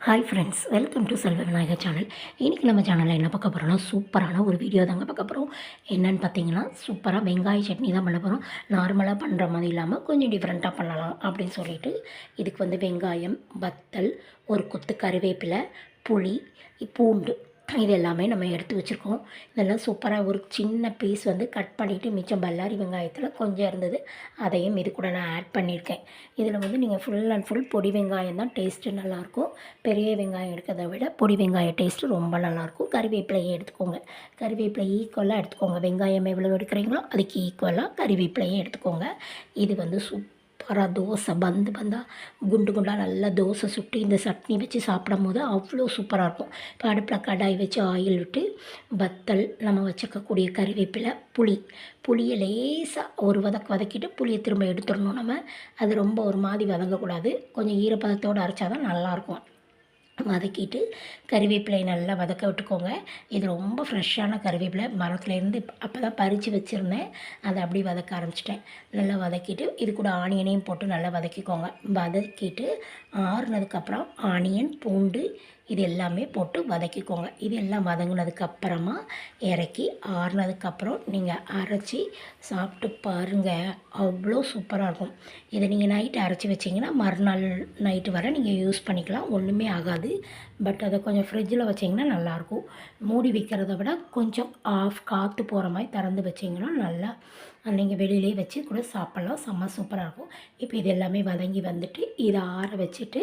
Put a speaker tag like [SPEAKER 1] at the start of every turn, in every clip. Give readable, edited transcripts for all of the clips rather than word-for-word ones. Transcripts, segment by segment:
[SPEAKER 1] Hi friends, welcome to Selva Vinayagar channel. இன்றைக்கி நம்ம சேனலில் என்ன பார்க்க போகிறோம்னா, சூப்பரான ஒரு வீடியோ தாங்க பார்க்க போகிறோம். என்னென்னு பார்த்தீங்கன்னா, சூப்பராக வெங்காய சட்னி தான் பண்ண போகிறோம். நார்மலாக பண்ணுற மாதிரி இல்லாமல் கொஞ்சம் டிஃப்ரெண்ட்டாக பண்ணலாம் அப்படின்னு சொல்லிட்டு, இதுக்கு வந்து வெங்காயம், வத்தல், ஒரு கொத்து கருவேப்பிலை, புளி, பூண்டு இது எல்லாமே நம்ம எடுத்து வச்சுருக்கோம். இதெல்லாம் சூப்பராக ஒரு சின்ன பீஸ் வந்து கட் பண்ணிவிட்டு மிச்சம் பல்லாரி வெங்காயத்தில் கொஞ்சம் இருந்தது, அதையும் இது கூட நான் ஆட் பண்ணியிருக்கேன். இதில் வந்து நீங்கள் ஃபுல் அண்ட் ஃபுல் பொடி வெங்காயம் தான் டேஸ்ட்டு நல்லாயிருக்கும். பெரிய வெங்காயம் எடுக்கிறத விட பொடி வெங்காய டேஸ்ட்டு ரொம்ப நல்லாயிருக்கும். கறிவேப்பிலையை எடுத்துக்கோங்க. கறிவேப்பிலை ஈக்குவலாக எடுத்துக்கோங்க. வெங்காயம் எவ்வளோ எடுக்கிறீங்களோ அதுக்கு ஈக்குவலாக கறிவேப்பிலையை எடுத்துக்கோங்க. இது வந்து தோசை பந்தாக குண்டு குண்டாக நல்லா தோசை சுட்டு இந்த சட்னி வச்சு சாப்பிடும் போது அவ்வளோ சூப்பராக இருக்கும். இப்போ அடுப்பில் கடாய் வச்சு ஆயில் விட்டு வத்தல், நம்ம வச்சுருக்கக்கூடிய கறிவேப்பிலை, புளியை லேசாக ஒரு வதக்கிட்டு புளியை திரும்ப எடுத்துடணும். நம்ம அது ரொம்ப ஒரு மாதிரி வதங்கக்கூடாது. கொஞ்சம் ஈரப்பதத்தோடு அரைச்சா தான் நல்லாயிருக்கும். வதக்கிட்டு கறிவேப்பிலையை நல்லா வதக்க விட்டுக்கோங்க. இது ரொம்ப ஃப்ரெஷ்ஷான கறிவேப்பிலை, மரத்துலேருந்து அப்போ தான் பறித்து வச்சுருந்தேன். அதை அப்படி வதக்க ஆரம்பிச்சிட்டேன். நல்லா வதக்கிட்டு இது கூட ஆனியனையும் போட்டு நல்லா வதக்கிக்கோங்க. வதக்கிட்டு ஆறுனதுக்கப்புறம் ஆனியன், பூண்டு இது எல்லாமே போட்டு வதக்கிக்கோங்க. இது எல்லாம் வதங்கினதுக்கப்புறமா இறக்கி ஆறுனதுக்கப்புறம் நீங்கள் அரைச்சி சாப்பிட்டு பாருங்கள், அவ்வளோ சூப்பராக இருக்கும். இதை நீங்கள் நைட்டு அரைச்சி வச்சிங்கன்னா மறுநாள் நைட்டு வரை நீங்கள் யூஸ் பண்ணிக்கலாம், ஒன்றுமே ஆகாது. பட் அதை கொஞ்சம் ஃப்ரிட்ஜில் வச்சிங்கன்னா நல்லாயிருக்கும். மூடி வைக்கிறத விட கொஞ்சம் காற்று போகிற மாதிரி திறந்து வச்சிங்கன்னா நல்லா நீங்கள் வெளியிலே வச்சு கூட சாப்பிட்லாம், செம்ம சூப்பராக இருக்கும். இப்போ இது எல்லாமே வதங்கி வந்துட்டு இதை ஆற வச்சுட்டு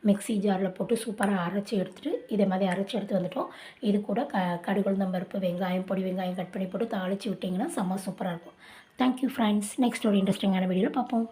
[SPEAKER 1] மிக்ஸி ஜாரில் போட்டு சூப்பராக அரைச்சி எடுத்துகிட்டு இதே மாதிரி அரைச்சி எடுத்து வந்துட்டோம். இது கூட கடுகுளுந்தம் பருப்பு, வெங்காயம், பொடி வெங்காயம் கட் பண்ணி போட்டு தாளித்து விட்டிங்கன்னா செம்ம சூப்பராக இருக்கும். Thank you friends. நெக்ஸ்ட் ஒரு இன்ட்ரெஸ்டிங்கான வீடியோவில் பார்ப்போம்.